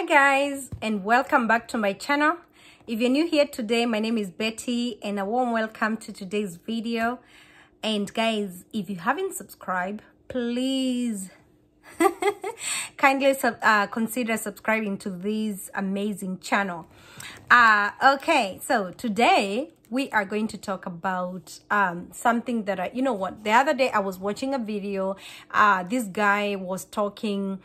Hi guys, and welcome back to my channel. If you're new here today, my name is Betty and a warm welcome to today's video. And guys, if you haven't subscribed, please kindly consider subscribing to this amazing channel. Okay, so today we are going to talk about something that you know what, the other day I was watching a video. This guy was talking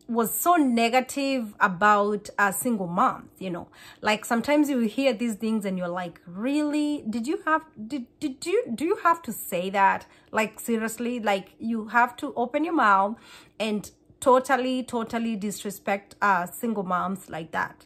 was so negative about single moms, you know, like sometimes you hear these things and you're like, really, do you have to say that? Like seriously, like you have to open your mouth and totally disrespect single moms like that?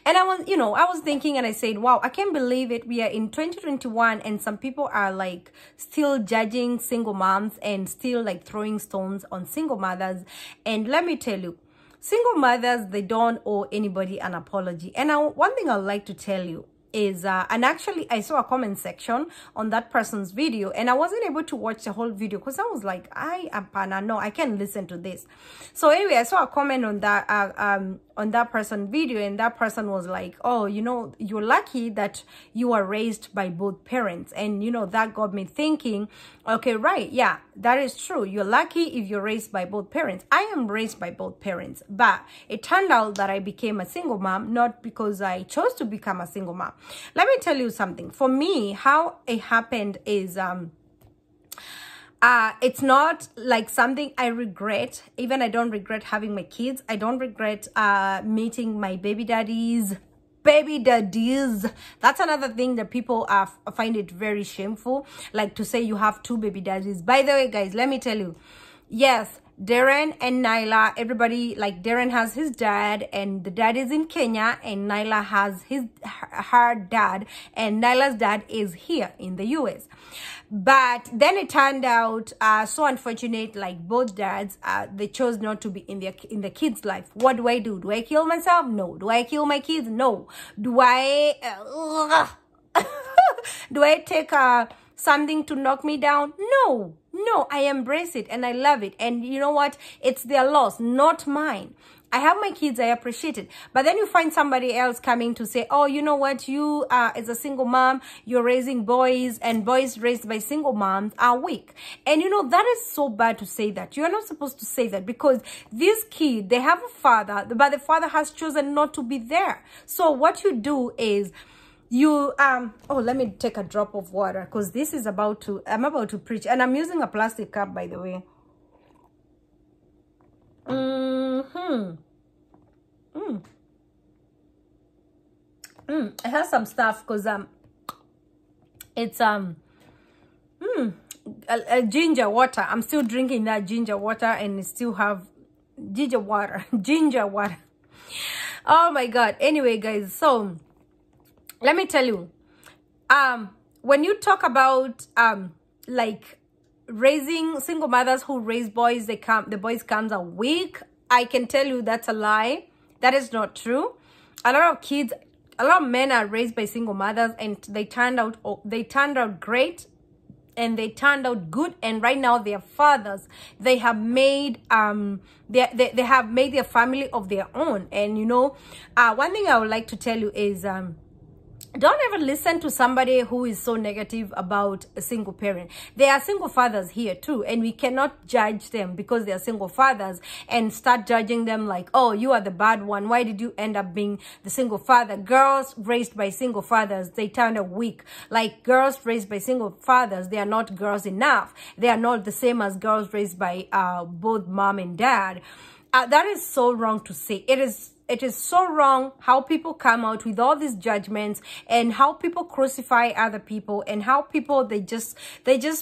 And I was thinking and I said, wow, I can't believe it. We are in 2021 and some people are like still judging single moms and still like throwing stones on single mothers. And let me tell you, single mothers, they don't owe anybody an apology. And one thing I'd like to tell you is, and actually I saw a comment section on that person's video and I wasn't able to watch the whole video because I was like, no, I can't listen to this. So anyway, I saw a comment on that person's video and that person was like, oh, you know, you're lucky that you are raised by both parents. And you know, that got me thinking, okay, right, yeah, that is true. You're lucky if you're raised by both parents. I am raised by both parents, but it turned out that I became a single mom, not because I chose to become a single mom. Let me tell you something. For me, how it happened is it's not like something I regret. Even I don't regret having my kids. I don't regret meeting my baby daddies. That's another thing that people find it very shameful, like to say you have two baby daddies. By the way, guys, let me tell you, yes, Darren and Nyla, everybody, like Darren has his dad and the dad is in Kenya, and Nyla has her dad, and Nyla's dad is here in the US. But then it turned out so unfortunate, like both dads, they chose not to be in the kids' life. What do? Do I kill myself? No. Do I kill my kids? No. Do I do I take something to knock me down? No, I embrace it and I love it. And you know what? It's their loss, not mine. I have my kids, I appreciate it. But then you find somebody else coming to say, oh, you know what? You, as a single mom, you're raising boys, and boys raised by single moms are weak. And you know, that is so bad to say that. You're not supposed to say that, because this kid, they have a father, but the father has chosen not to be there. So what you do is, you oh, let me take a drop of water because this is I'm about to preach, and I'm using a plastic cup, by the way. It has some stuff because it's a ginger water. I'm still drinking that ginger water and it still have ginger water. Oh my god. Anyway, guys, so let me tell you, when you talk about like raising single mothers who raise boys, the boys comes a weak, I can tell you that's a lie. That is not true. A lot of men are raised by single mothers and they turned out great and they turned out good, and right now they're fathers. They have made they have made their family of their own. And you know, one thing I would like to tell you is don't ever listen to somebody who is so negative about a single parent. There are single fathers here too, and we cannot judge them because they are single fathers and start judging them like, oh, you are the bad one. Why did you end up being the single father? Girls raised by single fathers, they turn out weak. Like girls raised by single fathers, they are not girls enough. They are not the same as girls raised by both mom and dad. That is so wrong to say. It is so wrong how people come out with all these judgments and how people crucify other people, and how people, they just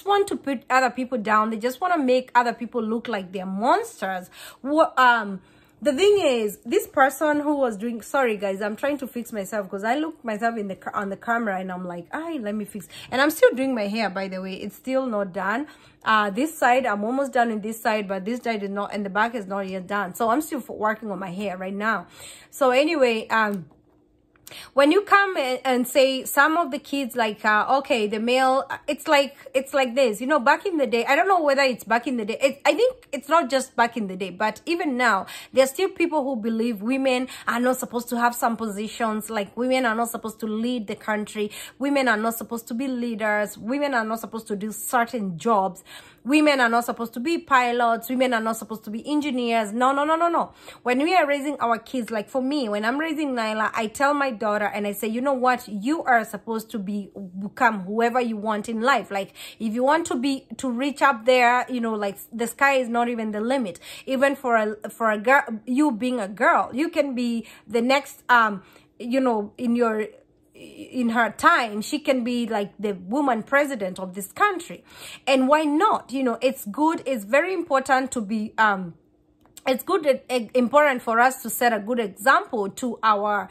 want to put other people down. They just want to make other people look like they're monsters. The thing is, this person who was doing, sorry guys, I'm trying to fix myself because I look myself on the camera and I'm like, let me fix. And I'm still doing my hair, by the way. It's still not done. This side, I'm almost done in this side, but this side is not, and the back is not yet done. So I'm still working on my hair right now. So anyway, when you come and say some of the kids, like okay, the male, it's like this, you know, back in the day, I don't know whether it's back in the day, I think it's not just back in the day, but even now there's still people who believe women are not supposed to have some positions, like women are not supposed to lead the country, women are not supposed to be leaders, women are not supposed to do certain jobs, women are not supposed to be pilots, women are not supposed to be engineers. No, no, no, no, no. When we are raising our kids, like for me, when I'm raising Nyla, I tell my daughter and I say, you know what, you are supposed to become whoever you want in life. Like if you want to reach up there, you know, like the sky is not even the limit. Even for a girl, you being a girl, you can be the next you know, in her time, she can be like the woman president of this country. And why not? You know, it's good, it's very important to be it's good, important for us to set a good example to our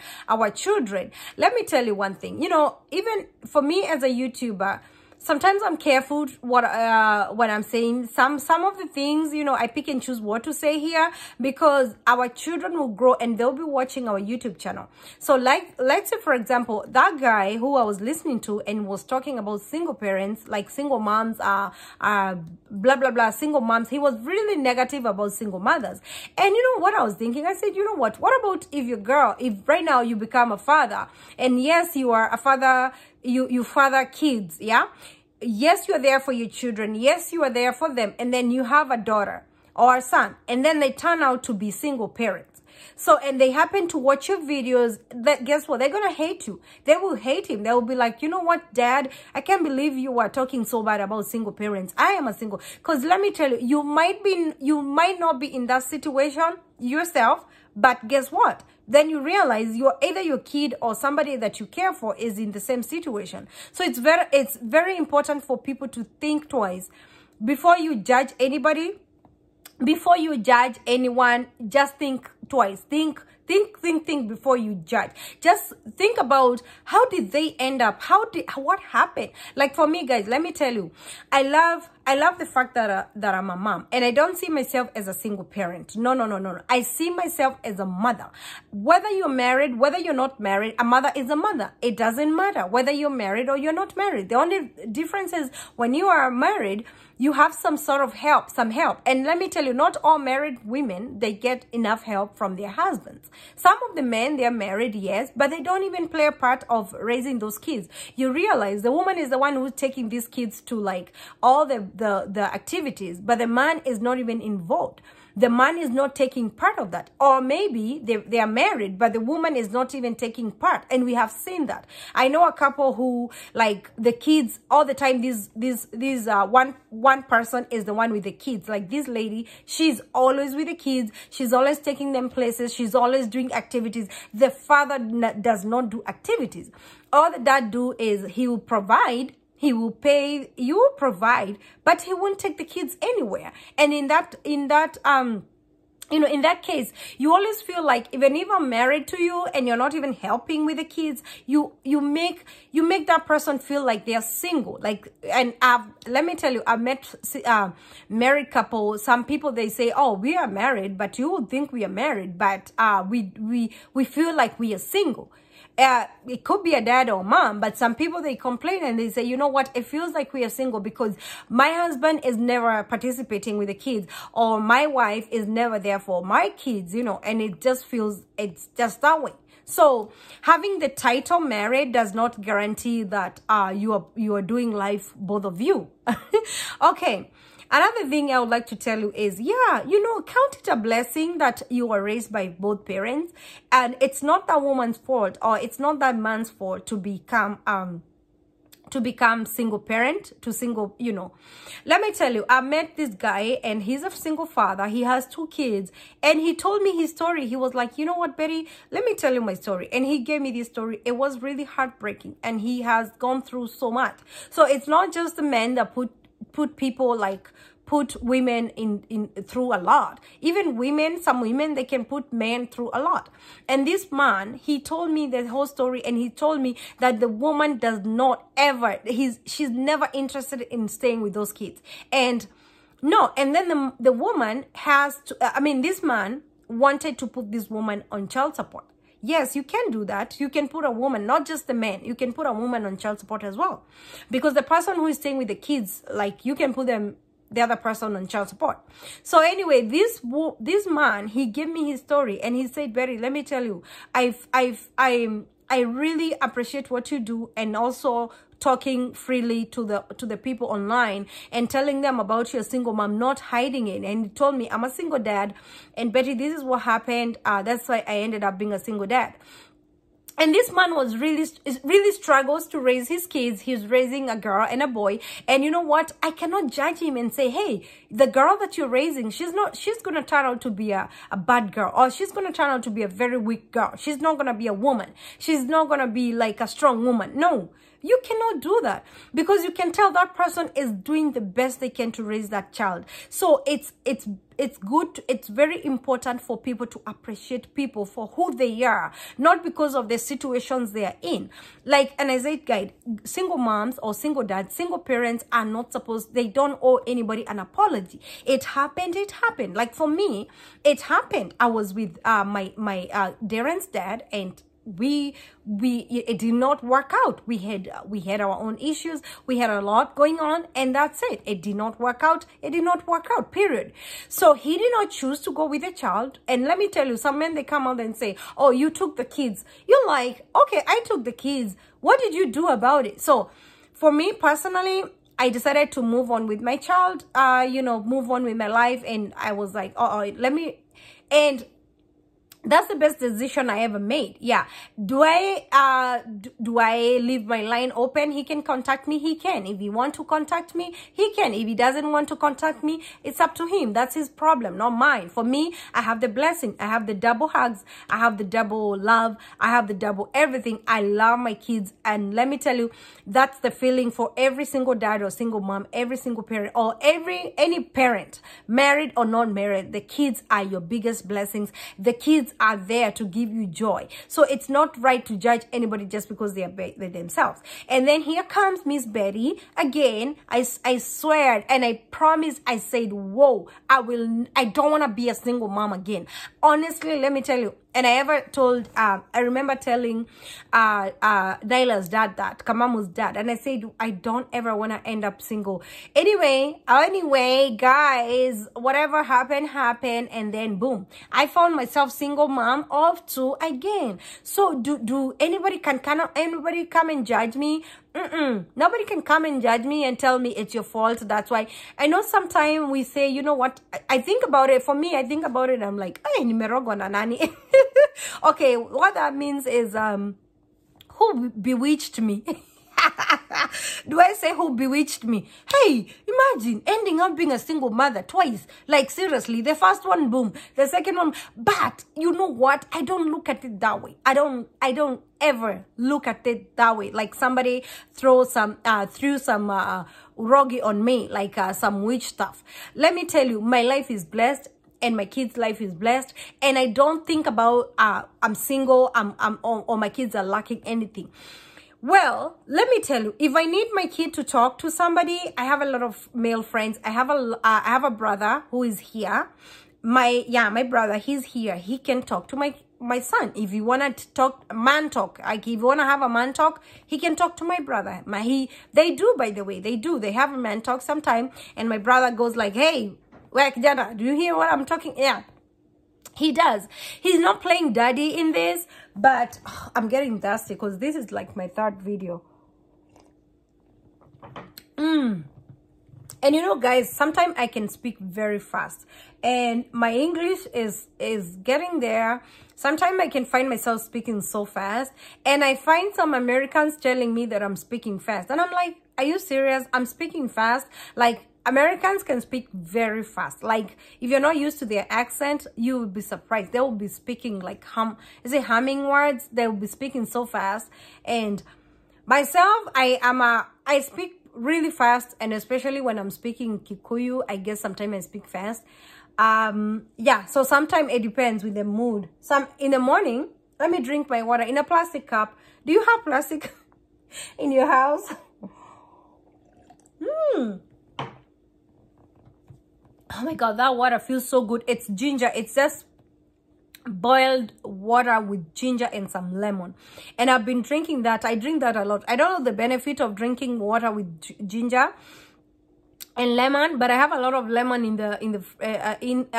children. Let me tell you one thing, you know, even for me as a YouTuber, sometimes I'm careful what I'm saying. Some of the things, you know, I pick and choose what to say here, because our children will grow and they'll be watching our YouTube channel. So like, let's say for example, that guy who I was listening to and was talking about single parents, like single moms, blah blah blah, single moms, he was really negative about single mothers. And you know what I was thinking? I said, you know what about if your girl, if right now you become a father, and yes, you are a father, you father kids, yeah, yes, you are there for your children, yes, you are there for them, and then you have a daughter or a son, and then they turn out to be single parents. So, and they happen to watch your videos, that guess what, they're gonna hate you. They will hate him. They will be like, you know what, Dad, I can't believe you are talking so bad about single parents. I am a single, because let me tell you, you might not be in that situation yourself, but guess what? Then you realize either your kid or somebody that you care for is in the same situation. So it's very important for people to think twice before you judge anybody. Before you judge anyone, just think twice. Think before you judge. Just think about how did they end up? What happened? Like for me, guys, let me tell you, I love the fact that I'm a mom, and I don't see myself as a single parent. No, no, no, no, no. I see myself as a mother. Whether you're married, whether you're not married, a mother is a mother. It doesn't matter whether you're married or you're not married. The only difference is when you are married, you have some sort of help, And let me tell you, not all married women, they get enough help from their husbands. Some of the men, they're married, yes, but they don't even play a part of raising those kids. You realize the woman is the one who's taking these kids to like all the activities, but the man is not even involved. The man is not taking part of that. Or maybe they are married, but the woman is not even taking part. And we have seen that. I know a couple who, like, the kids all the time, one person is the one with the kids. Like this lady, she's always with the kids. She's always taking them places. She's always doing activities. The father does not do activities. All the dad do is he will provide. He will pay, you will provide, but he won't take the kids anywhere. And in that you know, in that case, you always feel like even if I'm married to you and you're not even helping with the kids, you make that person feel like they're single. Like, and let me tell you, I've met married couple. Some people, they say, oh, we are married, but you would think we are married, but we feel like we are single. It could be a dad or mom, but some people, they complain and they say, you know what, it feels like we are single because my husband is never participating with the kids, or my wife is never there for my kids, you know, and it just feels, it's just that way. So having the title married does not guarantee that you are doing life, both of you. Okay. Another thing I would like to tell you is, yeah, you know, count it a blessing that you were raised by both parents. And it's not that woman's fault, or it's not that man's fault to become single parent, you know. Let me tell you, I met this guy and he's a single father. He has 2 kids, and he told me his story. He was like, you know what, Betty, let me tell you my story. And he gave me this story. It was really heartbreaking, and he has gone through so much. So it's not just the men that put people, like, put women in through a lot. Even women, some women, they can put men through a lot. And this man, he told me the whole story, and he told me that the woman does not ever, she's never interested in staying with those kids. And no, and then the woman has to, I mean, this man wanted to put this woman on child support. Yes, you can do that. You can put a woman, not just the man. You can put a woman on child support as well. Because the person who is staying with the kids, like, you can put them, the other person, on child support. So anyway, this man, he gave me his story, and he said, Betty, let me tell you, I really appreciate what you do, and also talking freely to the people online and telling them about your single mom, not hiding it. And he told me, I'm a single dad, and Betty, this is what happened. That's why I ended up being a single dad. And this man was really struggles to raise his kids. He's raising a girl and a boy. And you know what? I cannot judge him and say, hey, the girl that you're raising, she's going to turn out to be a bad girl, or she's going to turn out to be a very weak girl. She's not going to be a woman. She's not going to be like a strong woman. No. You cannot do that, because you can tell that person is doing the best they can to raise that child. So it's good. It's very important for people to appreciate people for who they are, not because of the situations they are in. Like, and as I guide, single moms or single dads, single parents are not supposed, they don't owe anybody an apology. It happened. It happened. Like for me, it happened. I was with my Darren's dad, and it did not work out. We had our own issues. We had a lot going on, and that's it. It did not work out. It did not work out, period. So he did not choose to go with a child. And let me tell you, some men, they come out and say, oh, you took the kids. You're like, okay, I took the kids. What did you do about it? So for me personally, I decided to move on with my child, move on with my life. And I was like, and that's the best decision I ever made. Yeah. Do I leave my line open? He can contact me. He can. If he want to contact me, he can. If he doesn't want to contact me, it's up to him. That's his problem, not mine. For me, I have the blessing. I have the double hugs. I have the double love. I have the double everything. I love my kids. And let me tell you, that's the feeling for every single dad or single mom, every single parent, or any parent, married or not married. The kids are your biggest blessings. The kids are there to give you joy. So it's not right to judge anybody just because they are themselves. And then here comes Miss Betty again. I swear, and I promise, I said, whoa, I don't want to be a single mom again. Honestly, let me tell you. And I remember telling Nyla's dad that, Kamamu's dad, and I said, I don't ever want to end up single. Anyway, guys, whatever happened, and then boom, I found myself single mom of 2 again. So do anybody anybody come and judge me? Nobody can come and judge me and tell me it's your fault. That's why I know sometimes we say, you know what, I think about it. For me, I think about it. I'm like, ay, nimerogwa na nani. Okay, what that means is who bewitched me? Do I say who bewitched me? Hey, imagine ending up being a single mother twice. Like seriously, the first one, boom, the second one. But you know what? I don't look at it that way. I don't ever look at it that way. Like somebody threw some rogi on me, like some witch stuff. Let me tell you, my life is blessed. And my kids' life is blessed, and I don't think about I'm single, or my kids are lacking anything. Well, let me tell you, if I need my kid to talk to somebody, I have a lot of male friends. I have a brother who is here. My brother, he's here. He can talk to my son. If you want to talk, man talk, like if you want to have a man talk, he can talk to my brother. They do, by the way, they have a man talk sometime, and my brother goes like, hey, Jada, do you hear what I'm talking? Yeah, he does. He's not playing daddy in this, but I'm getting thirsty because this is like my 3rd video. And you know, guys, sometimes I can speak very fast, and my English is getting there. Sometimes I can find myself speaking so fast, and I find some Americans telling me that I'm speaking fast, and I'm like, are you serious? I'm speaking fast? Like, Americans can speak very fast. Like, if you're not used to their accent, you will be surprised. They will be speaking like humming words. They will be speaking so fast. And myself, I speak really fast, and especially when I'm speaking Kikuyu, I guess sometimes I speak fast. Yeah, so sometimes it depends with the mood. In the morning, let me drink my water in a plastic cup. Do you have plastic in your house? Oh my god, that water feels so good. It's ginger. It's just boiled water with ginger and some lemon, and I've been drinking that. I drink that a lot. I don't know the benefit of drinking water with ginger and lemon, but I have a lot of lemon I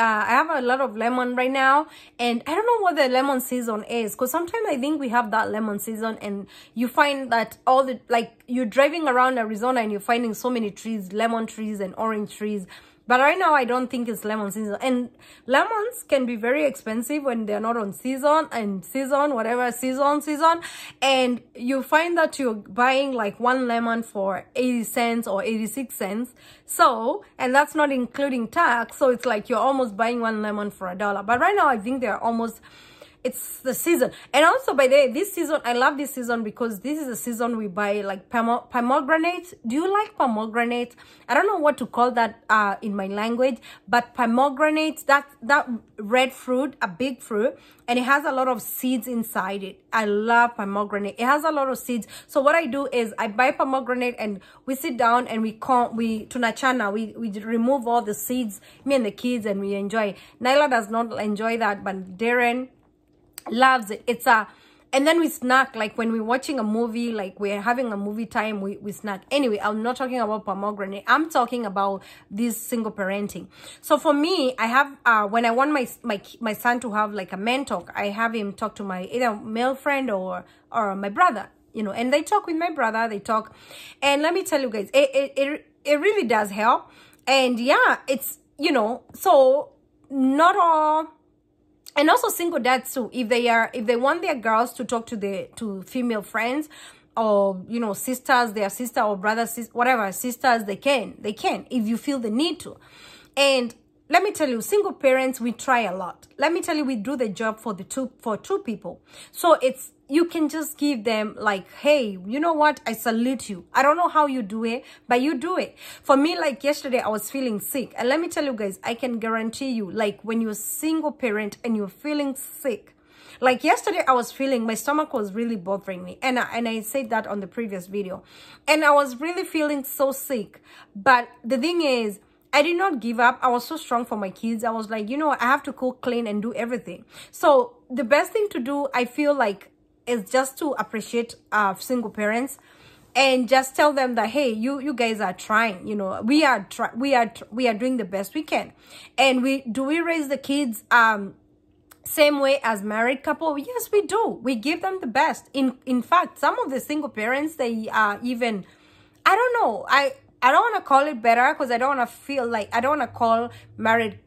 have a lot of lemon right now, and I don't know what the lemon season is, because sometimes I think we have that lemon season, and you find that all the, like, you're driving around Arizona and you're finding so many trees, lemon trees and orange trees. But right now, I don't think it's lemon season. And lemons can be very expensive when they're not on season, whatever, season. And you find that you're buying like one lemon for 80 cents or 86 cents. So, and that's not including tax. So it's like you're almost buying one lemon for $1. But right now, I think they're almost, it's the season. And also, by the way, this season, I love this season because this is a season we buy like pomegranate. Do you like pomegranate? I don't know what to call that in my language, but pomegranate, that red fruit, a big fruit, and it has a lot of seeds inside it. I love pomegranate. It has a lot of seeds. So what I do is I buy pomegranate and we sit down and we tunachana, we remove all the seeds, me and the kids, and we enjoy. Nyla does not enjoy that, but Darren loves it. It's and then we snack, like when we're watching a movie, like we're having a movie time, we snack. Anyway, I'm not talking about pomegranate. I'm talking about this single parenting. So for me, I have when I want my son to have like a man talk, I have him talk to my either male friend or my brother, you know, and they talk with my brother, they talk. And let me tell you guys, it really does help. And yeah, it's, you know, so not all. And also single dads too, if they want their girls to talk to female friends, or, you know, sisters, their sister or brother, whatever, sisters, they can, if you feel the need to. And let me tell you, single parents, we try a lot. Let me tell you, we do the job for two people. So it's, you can just give them like, hey, you know what? I salute you. I don't know how you do it, but you do it. For me, like yesterday, I was feeling sick. And let me tell you guys, I can guarantee you, like when you're a single parent and you're feeling sick, like yesterday, I was feeling, my stomach was really bothering me. And I said that on the previous video. And I was really feeling so sick. But the thing is, I did not give up. I was so strong for my kids. I was like, you know, I have to cook, clean, and do everything. So the best thing to do, I feel like, is just to appreciate single parents and just tell them that, hey, you guys are trying. You know, we are doing the best we can. And we raise the kids same way as married couple? Yes, we do. We give them the best. In fact, some of the single parents, they are even, I don't know, I don't want to call it better, because I don't want to feel like, I don't want to call married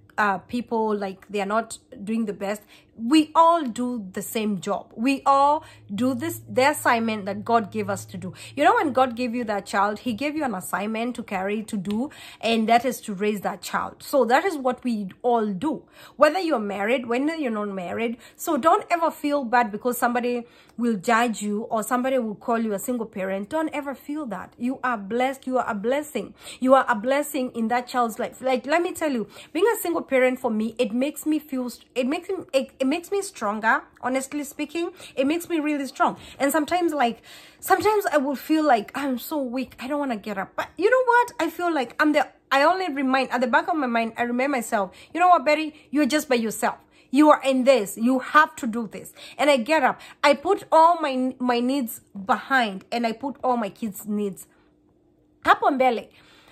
people like they are not doing the best. We all do the same job. We all do the assignment that God gave us to do. You know, when God gave you that child, he gave you an assignment to carry, to do, and that is to raise that child. So that is what we all do, whether you're married, whether you're not married. So don't ever feel bad because somebody will judge you or somebody will call you a single parent. Don't ever feel that. You are blessed. You are a blessing. You are a blessing in that child's life. Like, let me tell you, being a single parent for me, it makes me feel, it makes me stronger. Honestly speaking, it makes me really strong. And sometimes I will feel like I'm so weak, I don't want to get up. But you know what? I feel like I only remind, at the back of my mind, I remind myself, you know what, Betty, you're just by yourself. You are in this. You have to do this. And I get up. I put all my needs behind, and I put all my kids' needs up on belly,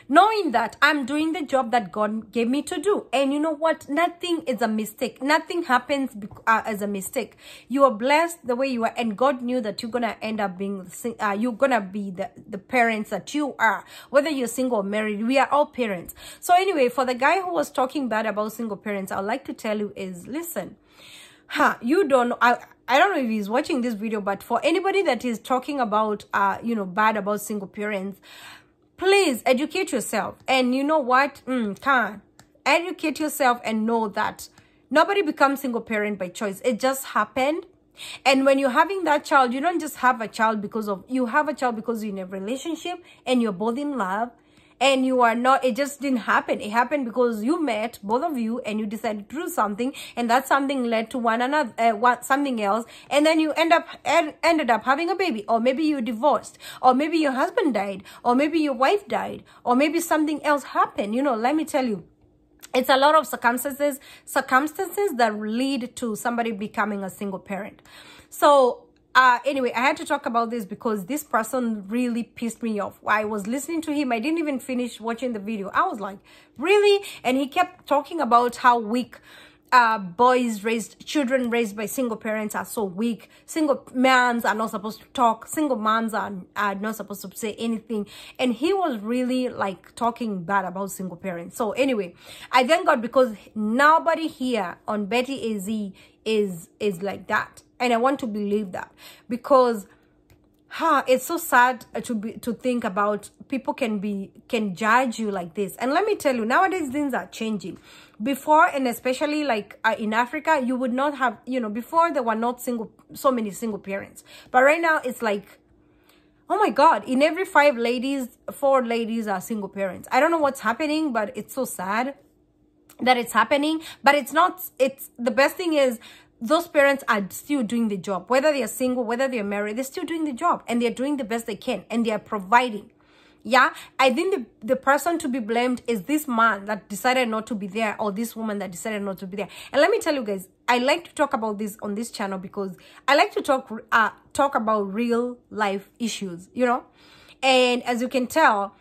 knowing that I'm doing the job that God gave me to do. And you know what? Nothing is a mistake. Nothing happens as a mistake. You are blessed the way you are, and God knew that you're gonna end up being, you're gonna be the parents that you are, whether you're single or married. We are all parents. So anyway, for the guy who was talking bad about single parents, I'd like to tell you is, listen, you don't know. I don't know if he's watching this video, but for anybody that is talking about, you know, bad about single parents, please educate yourself. And you know what? Educate yourself and know that nobody becomes single parent by choice. It just happened. And when you're having that child, you don't just have a child you have a child because you're in a relationship and you're both in love. And you are not, it just didn't happen. It happened because you met, both of you, and you decided to do something, and that something led to one another, something else, and then you ended up having a baby, or maybe you divorced, or maybe your husband died, or maybe your wife died, or maybe something else happened. You know, let me tell you, it's a lot of circumstances that lead to somebody becoming a single parent. So anyway, I had to talk about this because this person really pissed me off. I was listening to him. I didn't even finish watching the video. I was like, really? And he kept talking about how weak children raised by single parents are so weak. Single mans are not supposed to talk. Single moms are not supposed to say anything. And he was really like talking bad about single parents. So anyway, I thank God because nobody here on Betty AZ is like that. And I want to believe that because it's so sad to think about people can judge you like this. And let me tell you, nowadays things are changing. Before, and especially like in Africa, you would not have, you know, before there were not so many single parents, but right now it's like, oh my God, in every 5 ladies, 4 ladies are single parents. I don't know what's happening, but it's so sad that it's happening. But it's not, the best thing is those parents are still doing the job. Whether they're single, whether they're married, they're still doing the job and they're doing the best they can and they are providing. Yeah, I think the person to be blamed is this man that decided not to be there, or this woman that decided not to be there. And let me tell you guys, I like to talk about this on this channel because I like to talk about real life issues, you know. And as you can tell,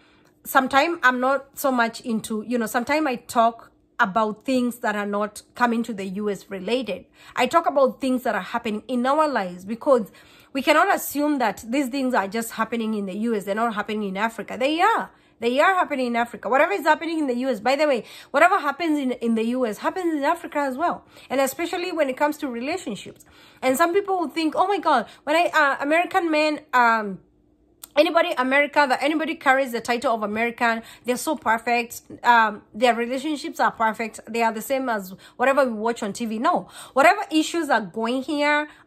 sometimes I'm not so much into, you know, sometimes I talk about things that are not coming to the US related. I talk about things that are happening in our lives because we cannot assume that these things are just happening in the US. They're not happening in Africa. They are happening in Africa. Whatever is happening in the US, by the way, whatever happens in the US happens in Africa as well. And especially when it comes to relationships. And some people will think, oh my God, when American men, anybody carries the title of American, they're so perfect. Their relationships are perfect. They are the same as whatever we watch on TV. No, whatever issues are going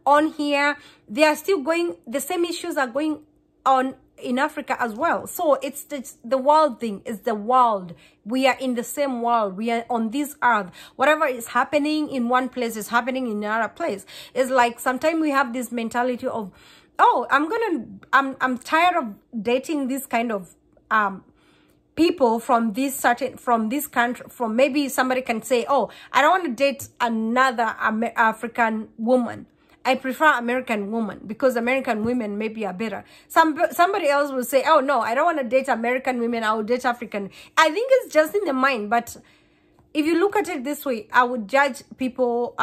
on here, they are still going, the same issues are going on in Africa as well. So it's the world thing. It's the world. We are in the same world. We are on this earth. Whatever is happening in one place is happening in another place. It's like sometimes we have this mentality of, oh, I'm tired of dating this kind of people from this country. From maybe somebody can say, oh, I don't want to date another African woman. I prefer American woman because American women maybe are better. Somebody else will say, oh no, I don't want to date American women. I will date African. I think it's just in the mind. But if you look at it this way, I would judge people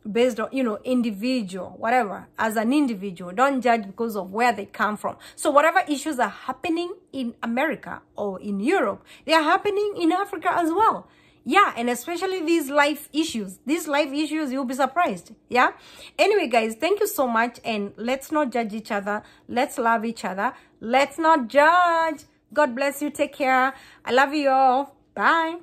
based on, you know, individual, whatever, as an individual. Don't judge because of where they come from. So whatever issues are happening in America or in Europe, they are happening in Africa as well. Yeah, and especially these life issues. You'll be surprised. Yeah. Anyway, guys, thank you so much. And let's not judge each other. Let's love each other. Let's not judge. God bless you. Take care. I love you all. Bye.